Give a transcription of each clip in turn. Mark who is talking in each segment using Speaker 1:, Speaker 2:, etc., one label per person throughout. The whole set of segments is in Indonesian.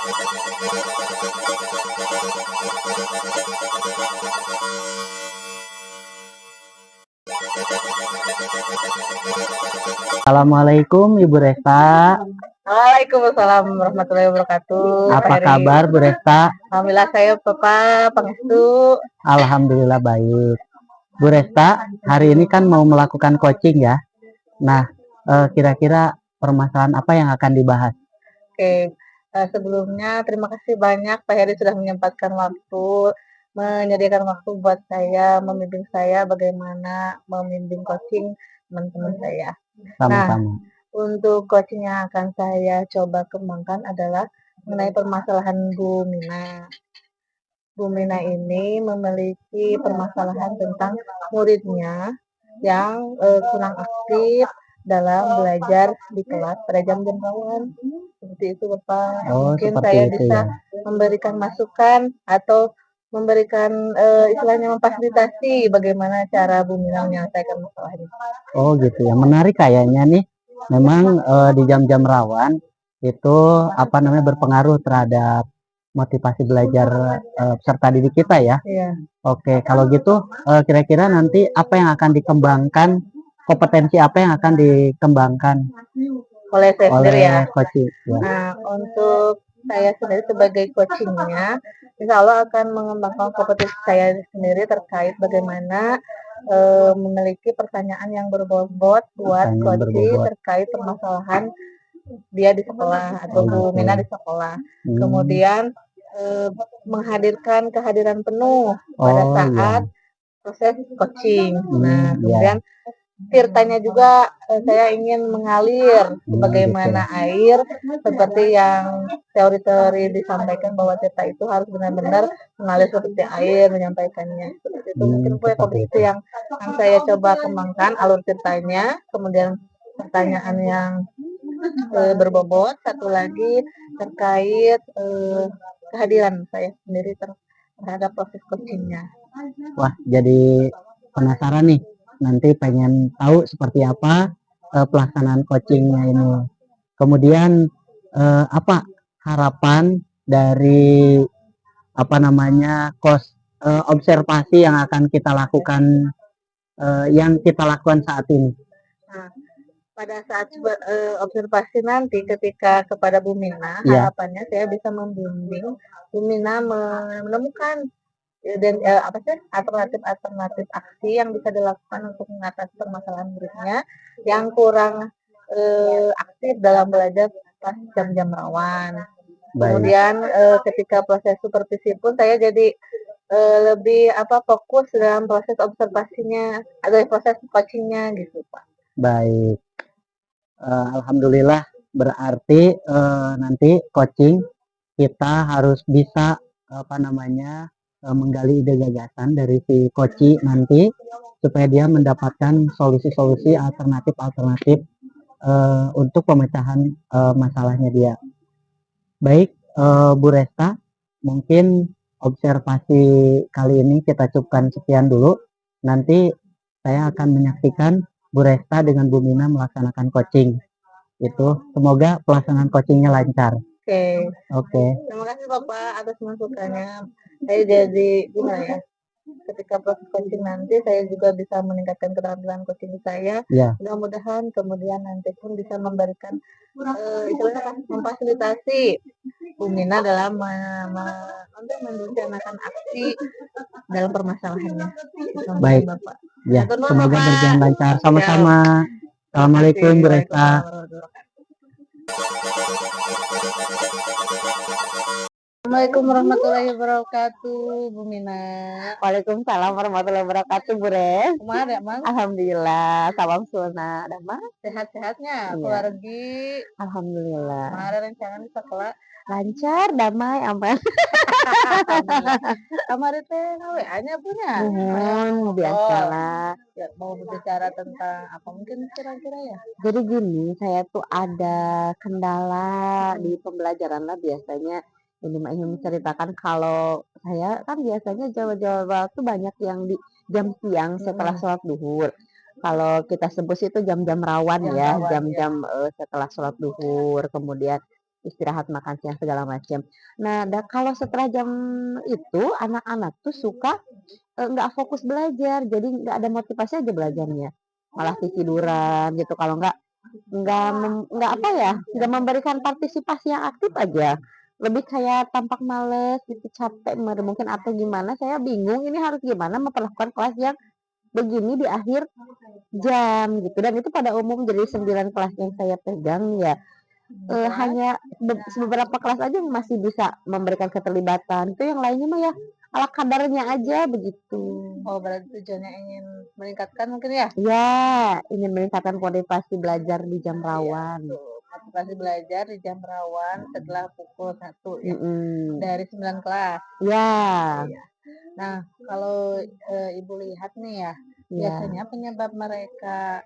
Speaker 1: Assalamualaikum Ibu Resta.
Speaker 2: Waalaikumsalam warahmatullahi wabarakatuh.
Speaker 1: Apa kabar Bu Resta?
Speaker 2: Alhamdulillah saya Papa Pangestu.
Speaker 1: Alhamdulillah baik. Bu Resta, hari ini kan mau melakukan coaching ya. Nah, kira-kira permasalahan apa yang akan dibahas?
Speaker 2: Oke, sebelumnya terima kasih banyak Pak Heri sudah menyempatkan waktu, menyediakan waktu buat saya, membimbing saya bagaimana membimbing coaching teman-teman saya.
Speaker 1: Sama-sama.
Speaker 2: Untuk coaching yang akan saya coba kembangkan adalah mengenai permasalahan Bu Mina. Bu Mina ini memiliki permasalahan tentang muridnya yang kurang aktif dalam belajar di kelas pada jam-jam rawan. Seperti itu Bapak.
Speaker 1: Oh,
Speaker 2: Mungkin
Speaker 1: seperti
Speaker 2: saya
Speaker 1: itu
Speaker 2: bisa
Speaker 1: ya.
Speaker 2: memberikan masukan atau memberikan istilahnya memfasilitasi bagaimana cara Bu Mina menyelesaikan masalah ini.
Speaker 1: Oh gitu ya, menarik kayaknya nih. Memang di jam-jam rawan itu apa namanya berpengaruh terhadap motivasi belajar peserta didik kita ya.
Speaker 2: Iya.
Speaker 1: Oke, kalau gitu kira-kira nanti apa yang akan dikembangkan, kompetensi apa yang akan dikembangkan
Speaker 2: Oleh saya sendiri ya.
Speaker 1: coaching ya.
Speaker 2: Nah, untuk saya sendiri sebagai coachingnya, insya Allah akan mengembangkan kompetensi saya sendiri terkait bagaimana memiliki pertanyaan yang berbobot buat coaching terkait permasalahan dia di sekolah atau Bu Mina di sekolah. Kemudian menghadirkan kehadiran penuh pada saat proses coaching. Nah, kemudian tirtanya juga saya ingin mengalir sebagaimana air, seperti yang teori-teori disampaikan bahwa tirta itu harus benar-benar mengalir seperti air menyampaikannya. Seperti itu mungkin kompetensi yang saya coba kembangkan alur tirtanya, kemudian pertanyaan yang berbobot, satu lagi terkait kehadiran saya sendiri terhadap proses coachingnya.
Speaker 1: Wah, jadi penasaran nih. Nanti pengen tahu seperti apa pelaksanaan coachingnya ini. Kemudian apa harapan dari apa namanya observasi yang akan kita lakukan saat ini?
Speaker 2: Nah, pada saat observasi nanti ketika kepada Bu Mina, harapannya saya bisa membimbing Bu Mina menemukan dan alternatif aksi yang bisa dilakukan untuk mengatasi permasalahan muridnya yang kurang aktif dalam belajar pas jam-jam rawan. Kemudian ketika proses supervisi pun saya jadi lebih fokus dalam proses observasinya atau proses coachingnya gitu Pak.
Speaker 1: Baik. Alhamdulillah berarti nanti coaching kita harus bisa apa namanya menggali ide gagasan dari si coach nanti supaya dia mendapatkan solusi-solusi alternatif untuk pemecahan masalahnya dia. Baik Bu Resta, mungkin observasi kali ini kita cukupkan sekian dulu. Nanti saya akan menyaksikan Bu Resta dengan Bu Mina melaksanakan coaching. Itu semoga pelaksanaan coachingnya lancar. Oke.
Speaker 2: Terima kasih Bapak atas masukannya. Saya jadi gimana ya? Ketika proses coaching nanti saya juga bisa meningkatkan keterampilan coaching saya. Mudah-mudahan kemudian nanti pun bisa memberikan istilahnya memfasilitasi Bu Mina dalam untuk merencanakan aksi dalam permasalahannya.
Speaker 1: Baik.
Speaker 2: Bapak.
Speaker 1: Ya, semoga berjalan lancar. Sama-sama. Assalamualaikum Bu Resta.
Speaker 2: Assalamualaikum warahmatullahi wabarakatuh, Bu Mina.
Speaker 1: Waalaikumsalam warahmatullahi wabarakatuh, Bu Res.
Speaker 2: Kemana, Mang?
Speaker 1: Alhamdulillah, salam sunah. Ada Mang?
Speaker 2: Sehat-sehatnya, keluarga.
Speaker 1: Alhamdulillah.
Speaker 2: Kemarin rencana di sekolah
Speaker 1: Lancar, damai, aman.
Speaker 2: Kemarin teh WA-nya punya.
Speaker 1: Biasalah.
Speaker 2: Ya, mau berbicara tentang apa mungkin kira-kira ya?
Speaker 1: Jadi gini, saya tuh ada kendala di pembelajaran lah biasanya. Ini mah ingin menceritakan kalau saya kan biasanya jawab-jawab tuh banyak yang di jam siang setelah sholat duhur. Kalau kita sebut itu jam-jam rawan ya, jam-jam setelah sholat duhur. Kemudian istirahat, makan siang, segala macam. Nah, kalau setelah jam itu, anak-anak tuh suka, nggak fokus belajar, jadi nggak ada motivasi aja belajarnya. Malah tiduran gitu, kalau nggak apa ya, nggak memberikan partisipasi yang aktif aja. Lebih kayak tampak males gitu, capek mungkin atau gimana, saya bingung ini harus gimana memperlakukan kelas yang begini di akhir jam gitu. Dan itu pada umum jadi 9 kelas yang saya pegang ya,
Speaker 2: Kelas.
Speaker 1: hanya beberapa kelas aja yang masih bisa memberikan keterlibatan, itu yang lainnya mah ya ala kadarnya aja begitu.
Speaker 2: Oh, berarti tujuannya ingin meningkatkan mungkin ya?
Speaker 1: Ya, ingin meningkatkan motivasi belajar di jam
Speaker 2: Iya,
Speaker 1: rawan.
Speaker 2: betul. Motivasi belajar di jam rawan setelah pukul 1 ya,
Speaker 1: Mhm.
Speaker 2: dari 9 kelas.
Speaker 1: Ya,
Speaker 2: Iya. Nah, kalau, Ibu lihat nih ya,
Speaker 1: ya.
Speaker 2: biasanya penyebab mereka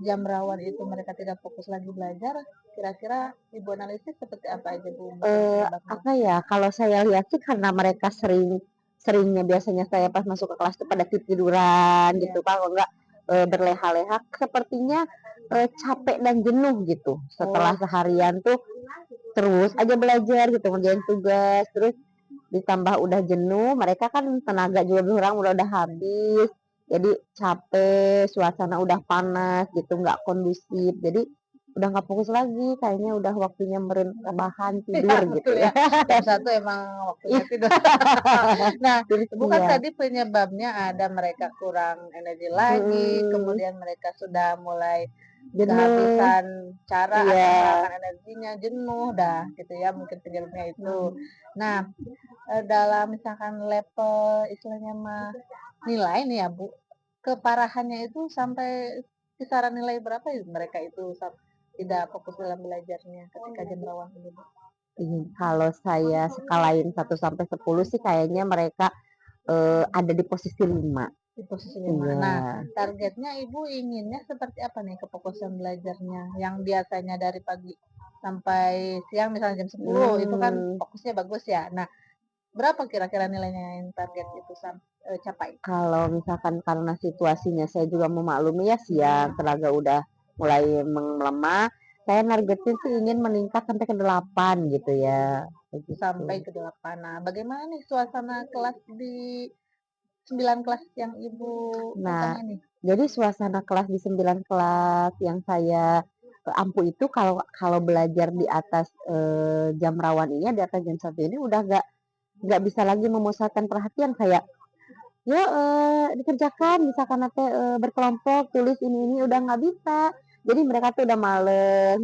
Speaker 2: jam rawan itu mereka tidak fokus lagi belajar, kira-kira Ibu analisis seperti apa aja Bu mungkin penyebabnya?
Speaker 1: Apa ya, kalau saya lihat sih karena mereka seringnya biasanya saya pas masuk ke kelas tuh pada ketiduran
Speaker 2: Iya.
Speaker 1: gitu, kalau enggak, berleha-leha sepertinya, capek dan jenuh gitu setelah
Speaker 2: Oh,
Speaker 1: seharian tuh terus aja belajar gitu, ngerjain tugas, terus ditambah udah jenuh, mereka kan tenaga juga berkurang, udah habis, jadi capek, suasana udah panas gitu, nggak kondusif, jadi udah nggak fokus lagi, kayaknya udah waktunya rebahan,
Speaker 2: iya
Speaker 1: tidur gitu
Speaker 2: betul
Speaker 1: ya.
Speaker 2: ya, jam 1 emang waktunya tidur. Nah,
Speaker 1: Terus
Speaker 2: bukan
Speaker 1: iya,
Speaker 2: tadi penyebabnya ada mereka kurang energi lagi,
Speaker 1: mhm,
Speaker 2: kemudian mereka sudah mulai
Speaker 1: jenuh,
Speaker 2: kehabisan cara
Speaker 1: iya,
Speaker 2: akan mengalahkan energinya, jenuh dah gitu ya, mungkin penyebabnya itu. Nah, dalam misalkan level istilahnya mah nilai nih ya Bu, keparahannya itu sampai kisaran nilai berapa ya mereka itu tidak fokus dalam belajarnya ketika jam rawan ini Bu?
Speaker 1: kalau saya skalain 1 sampai 10 sih kayaknya mereka, ada di posisi 5.
Speaker 2: Di posisi 5.
Speaker 1: Iya,
Speaker 2: Nah, targetnya Ibu inginnya seperti apa nih kefokusan belajarnya? Yang biasanya dari pagi sampai siang misalnya jam 10 itu kan
Speaker 1: mmm.
Speaker 2: fokusnya bagus ya. Nah, berapa kira-kira nilainya yang target itu capai?
Speaker 1: Kalau misalkan karena situasinya saya juga memaklumi ya siang, tenaga udah mulai melemah, saya nargetin sih ingin meningkat sampai ke 8 gitu ya, begitu.
Speaker 2: Sampai ke 8. Nah, bagaimana nih suasana kelas di 9 kelas yang Ibu pegang
Speaker 1: Nah,
Speaker 2: ini?
Speaker 1: jadi suasana kelas di 9 kelas yang saya, ampu itu kalau kalau belajar di atas, jam rawan ini, di atas jam 1 ini udah nggak bisa lagi memusatkan perhatian kayak, "Yuk, dikerjakan," misalkan teh, berkelompok, tulis ini, udah nggak bisa. Jadi mereka tuh udah males,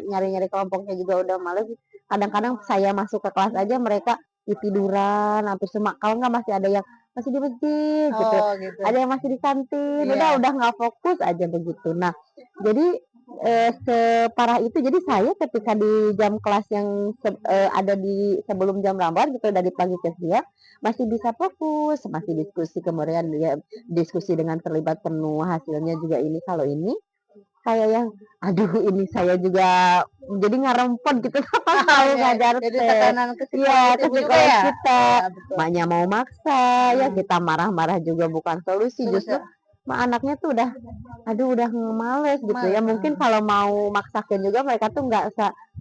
Speaker 1: nyari-nyari kelompoknya juga udah males. Kadang-kadang saya masuk ke kelas aja mereka tiduran, hampir semua, kalau nggak masih ada yang masih di masjid gitu,
Speaker 2: Oh, gitu.
Speaker 1: ada yang masih di kantin,
Speaker 2: Iya.
Speaker 1: udah nggak fokus aja begitu. Nah, jadi, separah itu, jadi saya ketika di jam kelas yang ada di sebelum jam rawan gitu dari pagi ke siang, masih bisa fokus, masih diskusi, kemudian dia diskusi dengan terlibat penuh, hasilnya juga ini. Kalau ini kayak yang, aduh ini saya juga jadi ngarempet gitu pas mau
Speaker 2: Ya,
Speaker 1: ngajar
Speaker 2: jadi
Speaker 1: teh.
Speaker 2: tekanan ke psikologis
Speaker 1: Iya, ke
Speaker 2: Ibu juga
Speaker 1: psikolog
Speaker 2: ya? Iya,
Speaker 1: kita,
Speaker 2: betul.
Speaker 1: maknya mau maksa, ya
Speaker 2: Mhm.
Speaker 1: kita marah-marah juga bukan solusi,
Speaker 2: Terus
Speaker 1: justru
Speaker 2: ya,
Speaker 1: anaknya tuh udah, aduh udah males gitu ya.
Speaker 2: males,
Speaker 1: Mungkin
Speaker 2: heeh.
Speaker 1: kalau mau maksakin juga mereka tuh nggak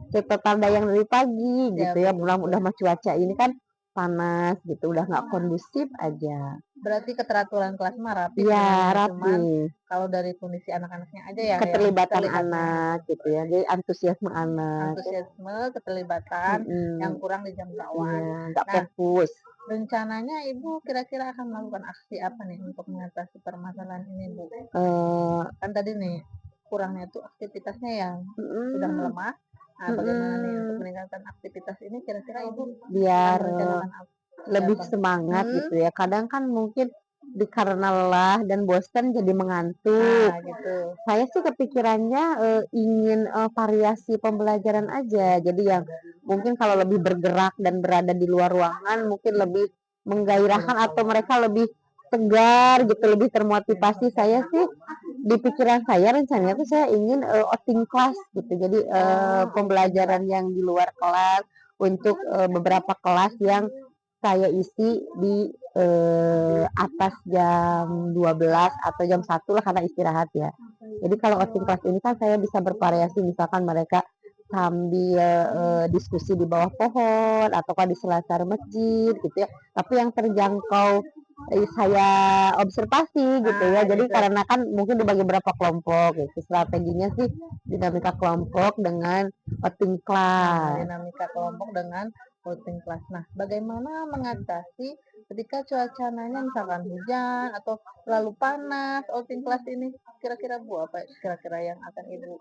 Speaker 1: setotal yang dari pagi
Speaker 2: Ya,
Speaker 1: gitu ya,
Speaker 2: betul
Speaker 1: belum
Speaker 2: betul.
Speaker 1: udah mah cuaca ini kan panas gitu, udah nggak kondusif aja.
Speaker 2: Berarti keteraturan kelas mah rapi
Speaker 1: Iya,
Speaker 2: sebenarnya,
Speaker 1: rapi,
Speaker 2: cuman kalau dari kondisi anak-anaknya aja ya yang
Speaker 1: keterlibatan
Speaker 2: terlibatnya.
Speaker 1: anak gitu ya, jadi antusiasme anak,
Speaker 2: Antusiasme, keterlibatan yang
Speaker 1: mhm,
Speaker 2: kurang di jam rawan.
Speaker 1: iya, nggak
Speaker 2: Nah,
Speaker 1: fokus,
Speaker 2: rencananya Ibu kira-kira akan melakukan aksi apa nih untuk mengatasi permasalahan ini, Bu?
Speaker 1: eee,
Speaker 2: Kan tadi nih, kurangnya tuh aktivitasnya yang sudah
Speaker 1: mhm,
Speaker 2: melemah. Nah, bagaimana nih untuk
Speaker 1: mhm,
Speaker 2: meningkatkan aktivitas ini kira-kira Ibu akan
Speaker 1: biar
Speaker 2: merencanakan aksi
Speaker 1: lebih
Speaker 2: apa?
Speaker 1: semangat
Speaker 2: Hmm?
Speaker 1: gitu ya. Kadang kan mungkin karena lelah dan bosan jadi mengantuk.
Speaker 2: Nah, gitu.
Speaker 1: Saya sih kepikirannya, ingin, variasi pembelajaran aja. Jadi yang mungkin kalau lebih bergerak dan berada di luar ruangan mungkin lebih menggairahkan atau mereka lebih tegar gitu, lebih termotivasi. Saya sih di pikiran saya rencananya tuh saya ingin, outing class gitu. Jadi,
Speaker 2: Oh, outing
Speaker 1: pembelajaran
Speaker 2: kelas.
Speaker 1: yang di luar kelas untuk, beberapa kelas yang saya isi di, atas jam 12 atau jam 1 lah karena istirahat ya. Jadi kalau outing class ini kan saya bisa bervariasi, misalkan mereka sambil, diskusi di bawah pohon ataukah di selasar masjid gitu ya, tapi yang terjangkau, saya observasi gitu ya.
Speaker 2: Nah,
Speaker 1: Jadi
Speaker 2: itu.
Speaker 1: karena kan mungkin dibagi berapa kelompok gitu, strateginya sih dinamika kelompok dengan voting
Speaker 2: Nah,
Speaker 1: class.
Speaker 2: dinamika kelompok dengan voting class. Nah, bagaimana mengatasi ketika cuacanya misalkan hujan atau terlalu panas, voting class ini? Kira-kira Bu, apa kira-kira yang akan Ibu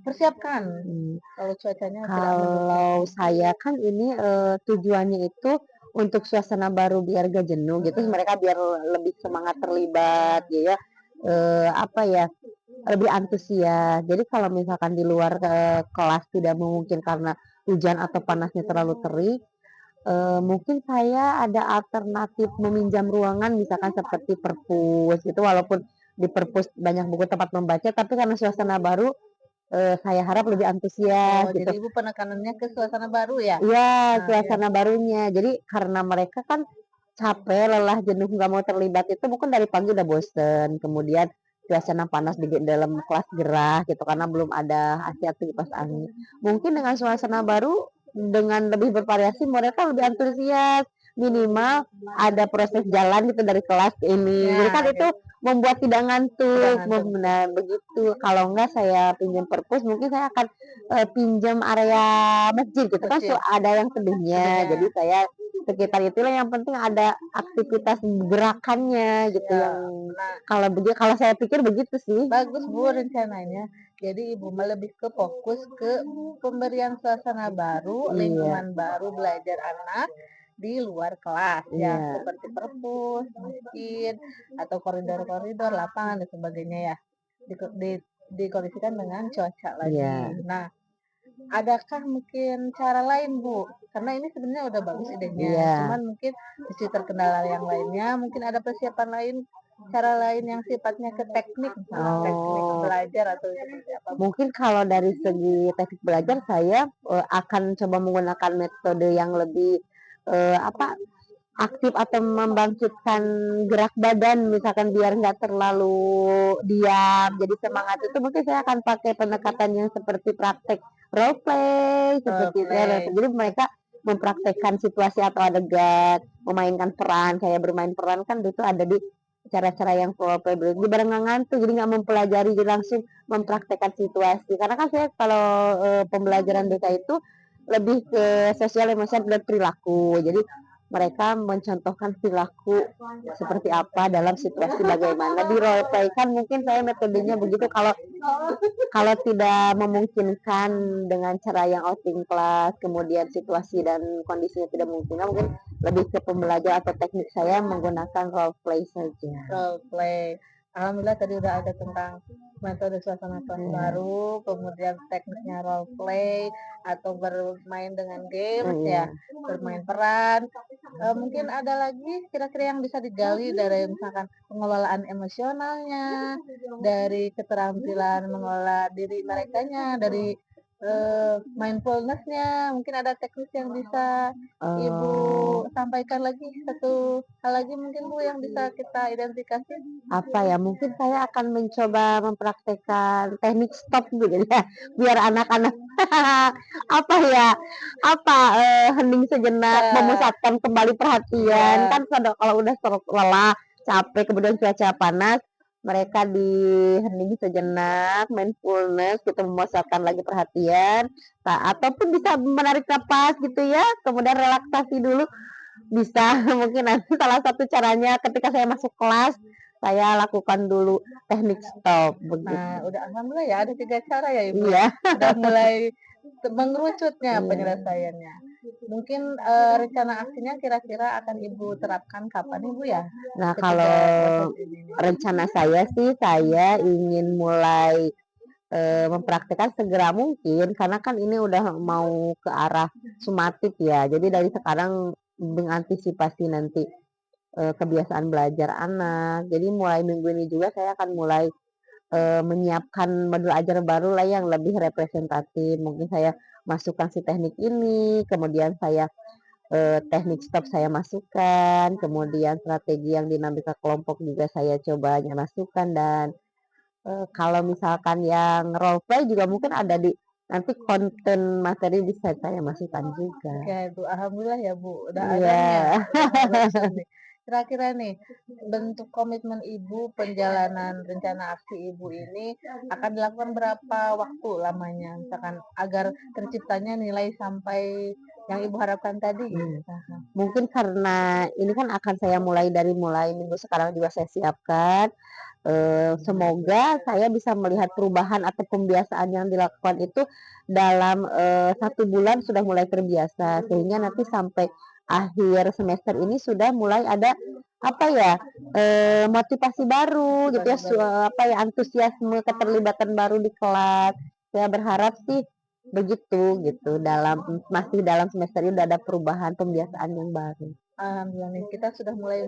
Speaker 2: persiapkan
Speaker 1: Mmm.
Speaker 2: kalau cuacanya tidak mendukung?
Speaker 1: Kalau saya kan ini, tujuannya itu untuk suasana baru biar gak jenuh gitu,
Speaker 2: Mhm,
Speaker 1: mereka biar lebih semangat terlibat gitu ya, apa ya, lebih antusias. Jadi kalau misalkan di luar, kelas tidak memungkinkan karena hujan atau panasnya terlalu terik, mungkin saya ada alternatif meminjam ruangan misalkan seperti perpus gitu, walaupun di perpus banyak buku tempat membaca, tapi karena suasana baru, saya harap lebih
Speaker 2: oh
Speaker 1: antusias
Speaker 2: jadi
Speaker 1: gitu.
Speaker 2: Ibu penekanannya ke suasana baru ya?
Speaker 1: Iya,
Speaker 2: Nah iya,
Speaker 1: suasana barunya. Jadi karena mereka kan capek, lelah, jenuh, nggak mau terlibat itu mungkin dari pagi udah bosen, kemudian suasana panas di dalam kelas gerah gitu karena belum ada AC atau kipas angin. Mungkin dengan suasana baru, dengan lebih bervariasi mereka lebih antusias, minimal ada proses jalan gitu dari kelas ke ini. Jadi kan
Speaker 2: ya
Speaker 1: itu membuat tidak
Speaker 2: tidak
Speaker 1: ngantuk,
Speaker 2: ngantuk.
Speaker 1: nah begitu. Kalau enggak saya pinjam perpus mungkin saya akan pinjam area masjid gitu kan
Speaker 2: Masjid,
Speaker 1: ada yang teduhnya,
Speaker 2: gedungnya.
Speaker 1: jadi saya sekitar itulah yang penting ada aktivitas gerakannya gitu yang
Speaker 2: Ya, nah
Speaker 1: kalau saya pikir begitu sih.
Speaker 2: bagus Bu rencananya. Jadi Ibu mah lebih ke fokus ke pemberian suasana baru,
Speaker 1: Iya,
Speaker 2: lingkungan baru belajar anak di luar kelas ya,
Speaker 1: iya,
Speaker 2: seperti perpus, masjid, atau koridor-koridor, lapangan dan sebagainya ya. Dikondisikan dengan cuaca lagi.
Speaker 1: iya,
Speaker 2: Nah, adakah mungkin cara lain Bu? Karena ini sebenarnya udah bagus idenya,
Speaker 1: iya.
Speaker 2: cuman mungkin masih terkendala yang lainnya, mungkin ada persiapan lain, cara lain yang sifatnya ke teknik, misalnya teknik
Speaker 1: Oh,
Speaker 2: belajar atau seperti apa Bu?
Speaker 1: mungkin kalau dari segi teknik belajar saya, akan coba menggunakan metode yang lebih, apa, aktif atau membangkitkan gerak badan misalkan biar nggak terlalu diam, jadi semangat itu mungkin saya akan pakai pendekatan yang seperti praktek role play,
Speaker 2: Role
Speaker 1: seperti itu ya,
Speaker 2: play,
Speaker 1: jadi mereka mempraktekkan situasi atau adegan, memainkan peran, kayak bermain peran kan itu ada di cara-cara yang role play, jadi barengan ngantuk, jadi nggak mempelajari, jadi langsung mempraktekkan situasi. Karena kan saya kalau, pembelajaran BK itu lebih ke sosial, emosional, dan perilaku. Jadi mereka mencontohkan perilaku seperti apa dalam situasi bagaimana di role play kan mungkin saya metodenya begitu kalau kalau tidak memungkinkan dengan cara yang outing class kemudian situasi dan kondisinya tidak memungkinkan mungkin lebih ke pembelajaran atau teknik saya menggunakan role play saja.
Speaker 2: role play. Alhamdulillah tadi udah ada tentang metode suasana kelas
Speaker 1: Iya,
Speaker 2: baru, kemudian tekniknya role play atau bermain dengan games ya,
Speaker 1: iya.
Speaker 2: bermain peran. Mungkin ada lagi kira-kira yang bisa digali dari misalkan pengelolaan emosionalnya, dari keterampilan mengelola diri merekanya, dari mindfulness-nya, mungkin ada teknis yang bisa Ibu
Speaker 1: Oh,
Speaker 2: sampaikan lagi, satu hal lagi mungkin Bu yang bisa kita identifikasi?
Speaker 1: apa ya, mungkin saya akan mencoba mempraktekkan teknik stop gitu ya, biar anak-anak apa ya, apa, hening sejenak,
Speaker 2: Eee,
Speaker 1: memusatkan kembali perhatian.
Speaker 2: iya,
Speaker 1: Kan kalau udah lelah, capek, kemudian cuaca panas, mereka dihening sejenak, mindfulness gitu, memusatkan lagi perhatian, ataupun bisa menarik napas gitu ya, kemudian relaksasi dulu, bisa mungkin nanti salah satu caranya ketika saya masuk kelas, saya lakukan dulu teknik stop,
Speaker 2: nah
Speaker 1: begitu.
Speaker 2: udah alhamdulillah ya ada 3 cara ya Ibu ya,
Speaker 1: Iya,
Speaker 2: udah mulai mengerucutnya
Speaker 1: iya.
Speaker 2: penyelesaiannya. Mungkin, rencana aksinya kira-kira akan Ibu terapkan kapan Ibu ya?
Speaker 1: Nah,
Speaker 2: Ketiga
Speaker 1: kalau
Speaker 2: proses ini nih.
Speaker 1: rencana saya sih, saya ingin mulai, mempraktikkan segera mungkin, karena kan ini udah mau ke arah sumatif ya. Jadi dari sekarang mengantisipasi nanti, kebiasaan belajar anak. Jadi mulai minggu ini juga saya akan mulai, menyiapkan modul ajar baru lah yang lebih representatif. Mungkin saya masukkan si teknik ini, kemudian saya teknik stop saya masukkan, kemudian strategi yang dinamika kelompok juga saya coba masukkan dan, kalau misalkan yang role play juga mungkin ada di nanti konten materi bisa saya masukkan juga.
Speaker 2: Oke, Bu, alhamdulillah ya, Bu, udah ada nih ya,
Speaker 1: Iya.
Speaker 2: udah mulai langsung nih. Kira-kira nih, bentuk komitmen Ibu, penjalanan rencana aksi Ibu ini akan dilakukan berapa waktu lamanya? Misalkan agar terciptanya nilai sampai yang Ibu harapkan tadi gitu.
Speaker 1: Mungkin karena ini kan akan saya mulai minggu sekarang juga saya siapkan, semoga saya bisa melihat perubahan atau pembiasaan yang dilakukan itu dalam, 1 bulan sudah mulai terbiasa, sehingga nanti sampai akhir semester ini sudah mulai ada, apa ya, motivasi baru gitu ya, apa ya, antusiasme keterlibatan baru di kelas. Saya berharap sih begitu, gitu, masih dalam semester ini udah ada perubahan pembiasaan yang baru.
Speaker 2: Alhamdulillah nih, kita sudah mulai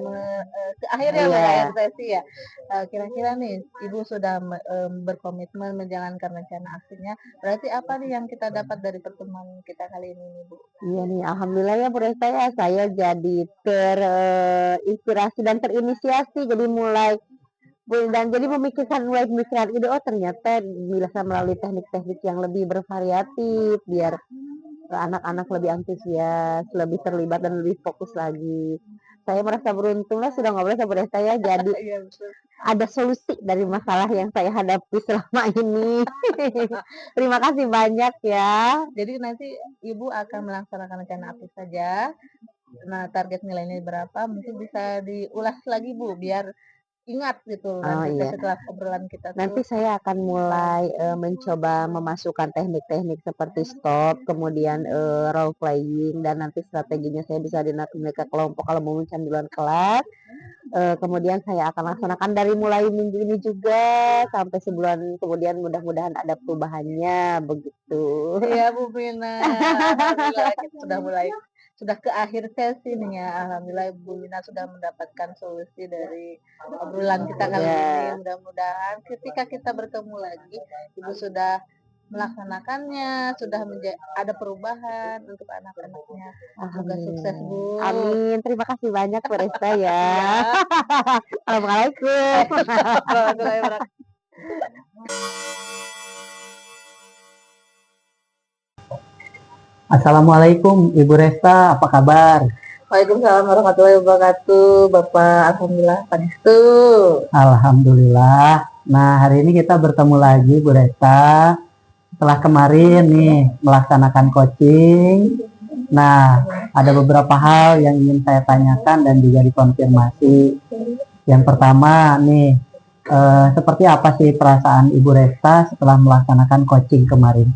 Speaker 2: ke akhir ya, Mbak, akhir
Speaker 1: Iya.
Speaker 2: sesi ya. Kira-kira nih, Ibu sudah berkomitmen menjalankan rencana aksinya, berarti apa nih yang kita dapat dari pertemuan kita kali ini nih, Bu?
Speaker 1: Iya nih, alhamdulillah ya Bu Resta ya, saya jadi terinspirasi dan terinisiasi, jadi jadi mulai memikirkan ide, oh ternyata bisa melalui teknik-teknik yang lebih bervariatif, biar anak-anak lebih antusias, lebih terlibat dan lebih fokus lagi. Saya merasa beruntung lah sudah ngobrol sama Bu Resta ya, jadi
Speaker 2: Iya, betul.
Speaker 1: ada solusi dari masalah yang saya hadapi selama ini. Terima kasih banyak ya.
Speaker 2: Jadi nanti Ibu akan melaksanakan rencana apa saja. Nah, target nilainya berapa mungkin bisa diulas lagi, Bu, biar ingat gitu
Speaker 1: Oh
Speaker 2: nanti
Speaker 1: iya.
Speaker 2: setelah obrolan kita
Speaker 1: Nanti
Speaker 2: tuh.
Speaker 1: saya akan mulai, mencoba memasukkan teknik-teknik seperti stop, kemudian, role playing, dan nanti strateginya saya bisa dinamika kelompok kalau mau candulan kelas. Kemudian saya akan laksanakan dari mulai minggu ini juga sampai sebulan kemudian mudah-mudahan ada perubahannya, begitu.
Speaker 2: Iya, Bu Mina, alhamdulillah kita sudah ke akhir sesi nih ya. Alhamdulillah Bu Mina sudah mendapatkan solusi dari obrolan kita kali ini.
Speaker 1: Iya,
Speaker 2: Mudah-mudahan ketika kita bertemu lagi, Ibu sudah melaksanakannya, sudah ada perubahan untuk anak-anaknya. Semoga sukses,
Speaker 1: alhamdulillah.
Speaker 2: Bu.
Speaker 1: Amin, terima kasih banyak Bu Resta ya.
Speaker 2: Ya.
Speaker 1: Assalamualaikum.
Speaker 2: Warahmatullahi wabarakatuh.
Speaker 3: Assalamualaikum Ibu Resta, apa kabar?
Speaker 2: Waalaikumsalam warahmatullahi wabarakatuh, Bapak. Alhamdulillah, Panistu.
Speaker 3: Alhamdulillah. Nah, hari ini kita bertemu lagi Bu Resta. Setelah kemarin nih melaksanakan coaching. Nah, ada beberapa hal yang ingin saya tanyakan dan juga dikonfirmasi. Yang pertama nih, seperti apa sih perasaan Ibu Resta setelah melaksanakan coaching kemarin?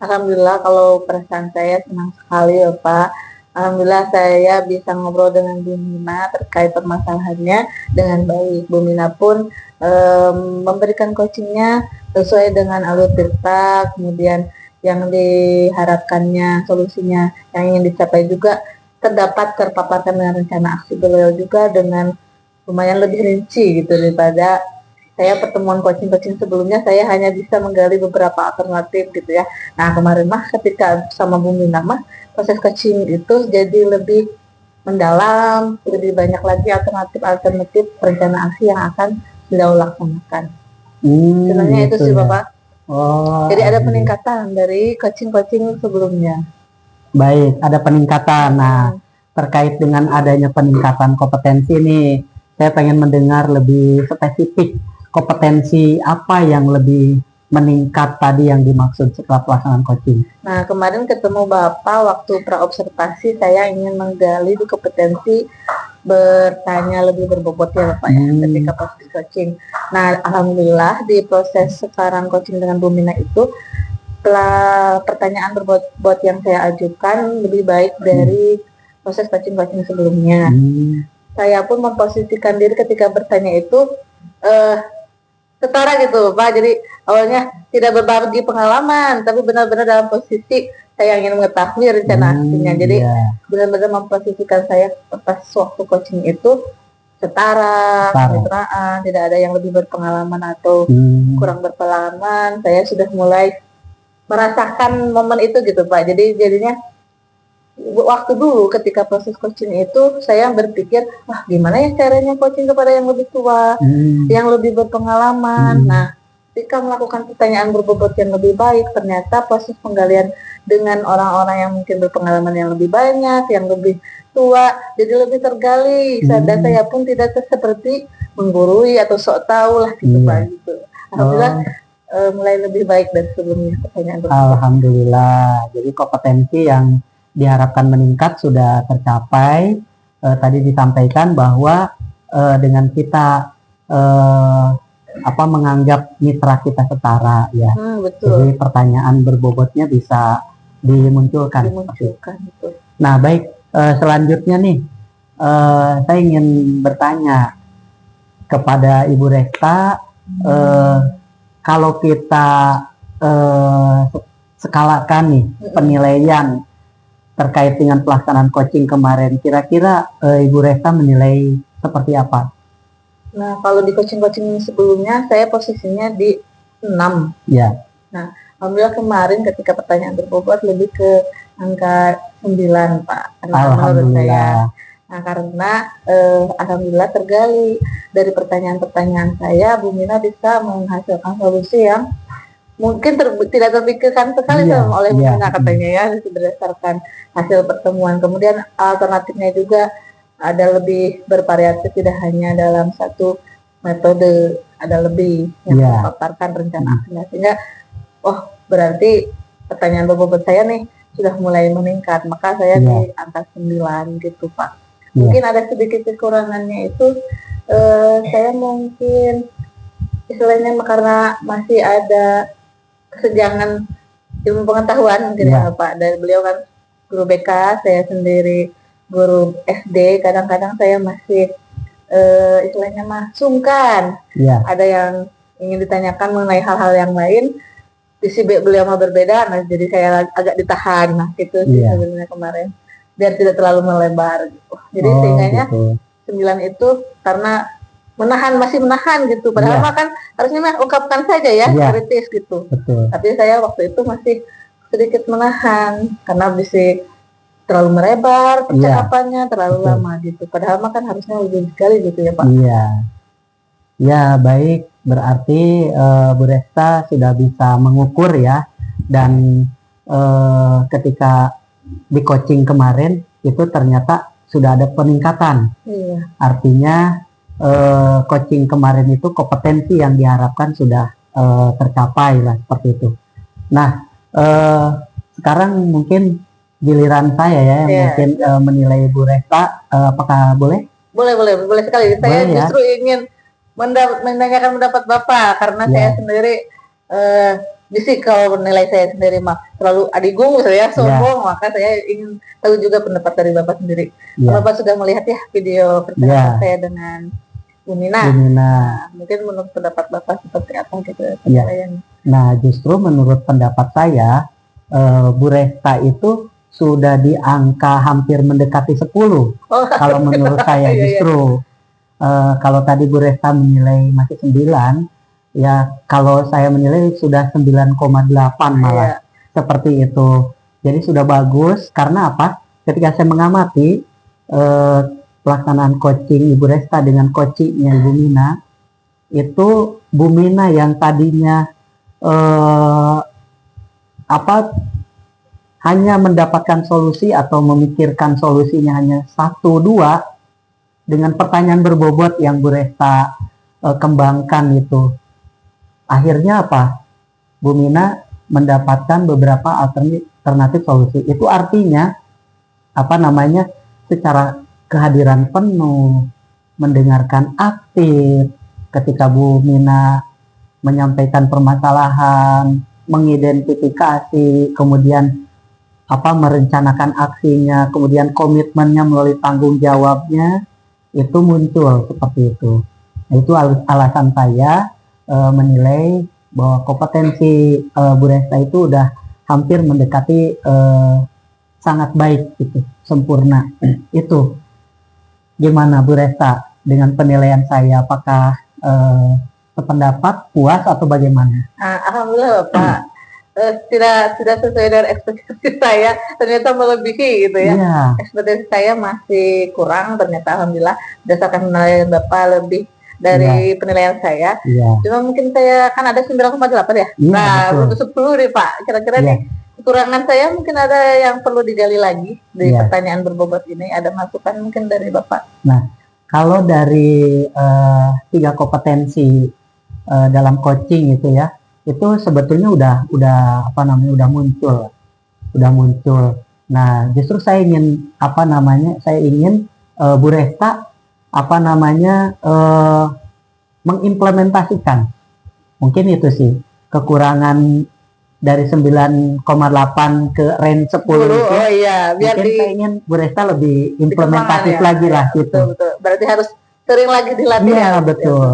Speaker 2: Alhamdulillah, kalau perasaan saya senang sekali ya Pak. Alhamdulillah saya bisa ngobrol dengan Bu Mina terkait permasalahannya dengan baik. Bu Mina pun memberikan coachingnya sesuai dengan alur cerita, kemudian yang diharapkannya, solusinya yang ingin dicapai juga terpaparkan dengan rencana aksi beliau juga dengan lumayan lebih rinci gitu daripada saya pertemuan coaching-coaching sebelumnya. Saya hanya bisa menggali beberapa alternatif gitu ya. Nah kemarin mah ketika sama Bu Mina mah proses coaching itu jadi lebih mendalam, lebih banyak lagi alternatif rencana aksi yang akan beliau laksanakan. Sebenarnya itu
Speaker 3: Gitu
Speaker 2: sih
Speaker 3: ya.
Speaker 2: Bapak.
Speaker 3: Oh,
Speaker 2: Jadi ada peningkatan dari coaching-coaching sebelumnya.
Speaker 3: baik, ada peningkatan. Nah, terkait dengan adanya peningkatan kompetensi nih, saya pengen mendengar lebih spesifik kompetensi apa yang lebih meningkat tadi yang dimaksud setelah pelaksanaan coaching.
Speaker 2: Nah, kemarin ketemu Bapak waktu praobservasi, saya ingin menggali di kompetensi bertanya lebih berbobot ya Bapak ya, ketika proses coaching. Nah, alhamdulillah di proses sekarang coaching dengan Bu Mina itu, pertanyaan berbobot yang saya ajukan lebih baik dari proses coaching-coaching sebelumnya. Saya pun memposisikan diri ketika bertanya itu setara gitu Pak, jadi awalnya tidak berbagi pengalaman, tapi benar-benar dalam posisi saya ingin mengetahui rencana aksinya. Jadi benar-benar memposisikan saya pas waktu coaching itu setara, kemitraan, tidak ada yang lebih berpengalaman atau kurang berpengalaman. Saya sudah mulai merasakan momen itu gitu Pak. Jadi jadinya waktu dulu ketika proses coaching itu saya berpikir, wah gimana ya caranya coaching kepada yang lebih tua, yang lebih berpengalaman. Nah, ketika melakukan pertanyaan berbobot yang lebih baik, ternyata proses penggalian dengan orang-orang yang mungkin berpengalaman yang lebih banyak, yang lebih tua, jadi lebih tergali. Dan saya pun tidak seperti menggurui atau sok tahu lah gitu Pak gitu. Alhamdulillah mulai lebih baik dari sebelumnya pertanyaan berbobot.
Speaker 3: Alhamdulillah. Jadi kompetensi yang diharapkan meningkat sudah tercapai. Tadi disampaikan bahwa dengan kita menganggap mitra kita setara ya.
Speaker 2: Betul.
Speaker 3: Jadi pertanyaan berbobotnya bisa dimunculkan.
Speaker 2: Betul.
Speaker 3: Nah, baik, selanjutnya nih saya ingin bertanya kepada Ibu Resta, kalau kita skalakan nih penilaian terkait dengan pelaksanaan coaching kemarin, kira-kira Ibu Resta menilai seperti apa?
Speaker 2: Nah, kalau di coaching-coaching sebelumnya saya posisinya di 6.
Speaker 3: Ya.
Speaker 2: Nah, alhamdulillah kemarin ketika pertanyaan berbobot lebih ke angka 9, Pak. Menurut saya. Nah, karena alhamdulillah tergali dari pertanyaan-pertanyaan saya, Bu Mina bisa menghasilkan solusi yang mungkin tidak terpikirkan sekali oleh Bu Mina katanya ya, berdasarkan hasil pertemuan. Kemudian alternatifnya juga ada lebih bervariatif, tidak hanya dalam satu metode, ada lebih yang memaparkan rencana aksinya. Sehingga, berarti pertanyaan berbobot saya nih sudah mulai meningkat, maka saya di angka 9 gitu Pak. Mungkin ada sedikit kekurangannya itu, saya mungkin istilahnya karena masih ada kesenjangan ilmu pengetahuan mungkin ya Pak. Dari beliau kan guru BK, saya sendiri guru SD, kadang-kadang saya masih istilahnya sungkan. Ada yang ingin ditanyakan mengenai hal-hal yang lain, visi beliau mah berbeda, nah jadi saya agak ditahan, nah gitu sih sebenarnya kemarin, biar tidak terlalu melebar gitu. Jadi sehingganya 9 itu karena masih menahan gitu, padahal kan harusnya ungkapkan saja ya, kritis gitu. Tapi saya waktu itu masih sedikit menahan karena bisa terlalu melebar percakapannya, terlalu lama gitu. Padahal kan harusnya lebih sekali gitu ya Pak.
Speaker 3: Ya, baik, berarti Bu Resta sudah bisa mengukur ya, dan ketika di coaching kemarin itu ternyata sudah ada peningkatan. Artinya coaching kemarin itu kompetensi yang diharapkan sudah tercapai lah, seperti itu. Nah, sekarang mungkin giliran saya ya yang mungkin menilai Bu Resta, apakah boleh?
Speaker 2: Boleh sekali. Saya justru ingin menanyakan pendapat Bapak karena saya sendiri kalau menilai saya sendiri terlalu adigung saya sombong, maka saya ingin tahu juga pendapat dari Bapak sendiri. Bapak sudah melihat ya video percakapan saya dengan Bu Mina. Mungkin menurut pendapat Bapak seperti apa gitu
Speaker 3: Nah, justru menurut pendapat saya Bu Resta itu sudah di angka hampir mendekati 10. Kalau menurut saya justru kalau tadi Bu Resta menilai masih 9, ya kalau saya menilai sudah 9,8 malah. Seperti itu. Jadi sudah bagus, karena apa? Ketika saya mengamati pelaksanaan coaching Ibu Resta dengan coachingnya Ibu Mina, itu Bu Mina yang tadinya hanya mendapatkan solusi atau memikirkan solusinya hanya 1-2, dengan pertanyaan berbobot yang Bu Resta kembangkan itu, akhirnya apa? Bu Mina mendapatkan beberapa alternatif solusi. Itu artinya secara kehadiran penuh, mendengarkan aktif ketika Bu Mina menyampaikan permasalahan, mengidentifikasi, kemudian merencanakan aksinya, kemudian komitmennya melalui tanggung jawabnya, itu muncul seperti itu. Nah, itu alasan saya menilai bahwa kompetensi Bu Resta itu udah hampir mendekati sangat baik gitu, sempurna. Itu gimana Bu Resta dengan penilaian saya? Apakah sependapat, puas, atau bagaimana?
Speaker 2: Alhamdulillah Bapak. Tidak sesuai dengan ekspektasi saya, ternyata melebihi gitu ya. Ekspektasi saya masih kurang, ternyata alhamdulillah berdasarkan penilaian Bapak lebih dari penilaian saya.
Speaker 3: Iya.
Speaker 2: Cuma mungkin saya kan ada 9,8 ya.
Speaker 3: Iya,
Speaker 2: Nah,
Speaker 3: betul.
Speaker 2: untuk 10 nih Pak. Kira-kira
Speaker 3: Iya.
Speaker 2: nih kekurangan saya mungkin ada yang perlu digali lagi di
Speaker 3: Iya.
Speaker 2: pertanyaan berbobot ini. Ada masukan mungkin dari Bapak?
Speaker 3: Nah, kalau dari 3 kompetensi dalam coaching itu ya, itu sebetulnya udah apa namanya udah muncul. Nah, justru saya ingin saya ingin Bu Resta apa namanya mengimplementasikan. Mungkin itu sih kekurangan dari 9,8 ke range 10 itu.
Speaker 2: Oh iya, biar
Speaker 3: Mungkin saya ingin Bu Resta lebih implementatif
Speaker 2: dikembangkan ya.
Speaker 3: lagi lah gitu.
Speaker 2: Betul. Berarti harus sering lagi dilatih.
Speaker 3: Iya,
Speaker 2: ya.
Speaker 3: betul.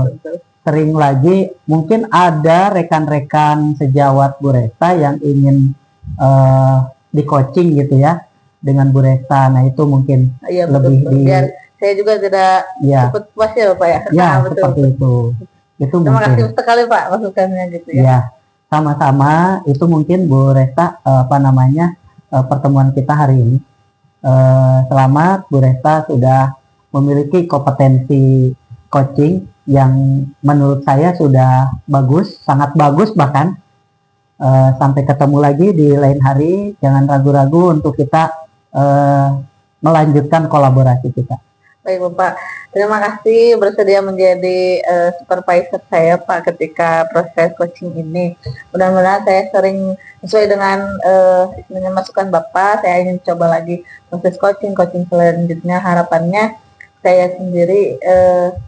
Speaker 3: Sering lagi, mungkin ada rekan-rekan sejawat Bu Resta yang ingin di coaching gitu ya dengan Bu Resta. Nah, itu mungkin
Speaker 2: Iya,
Speaker 3: lebih
Speaker 2: betul. Biar saya juga tidak
Speaker 3: ya,
Speaker 2: cepat puas ya Pak ya.
Speaker 3: ya
Speaker 2: Nah, betul.
Speaker 3: seperti itu. Itu
Speaker 2: Terima
Speaker 3: mungkin.
Speaker 2: kasih sekali Pak masukannya gitu ya.
Speaker 3: Ya, sama-sama. Itu mungkin Bu Resta pertemuan kita hari ini. Selamat Bu Resta sudah memiliki kompetensi coaching yang menurut saya sudah bagus, sangat bagus bahkan. Sampai ketemu lagi di lain hari. Jangan ragu-ragu untuk kita melanjutkan kolaborasi kita.
Speaker 2: Baik Bapak, terima kasih bersedia menjadi supervisor saya Pak ketika proses coaching ini. Mudah-mudahan saya sering sesuai dengan masukan Bapak, saya ingin coba lagi proses coaching selanjutnya. Harapannya saya sendiri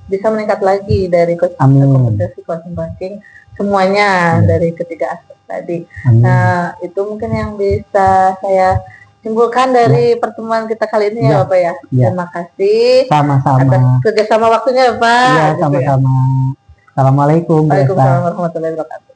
Speaker 2: bisa meningkat lagi dari kompetensi coaching semuanya dari ketiga aspek tadi.
Speaker 3: Amin.
Speaker 2: Nah, itu mungkin yang bisa saya simpulkan dari pertemuan kita kali ini ya Bapak ya. Terima kasih
Speaker 3: Sama-sama.
Speaker 2: atas kerjasama waktunya Pak.
Speaker 3: Iya,
Speaker 2: gitu ya.
Speaker 3: sama-sama. Assalamualaikum.
Speaker 2: Waalaikumsalam warahmatullahi wabarakatuh.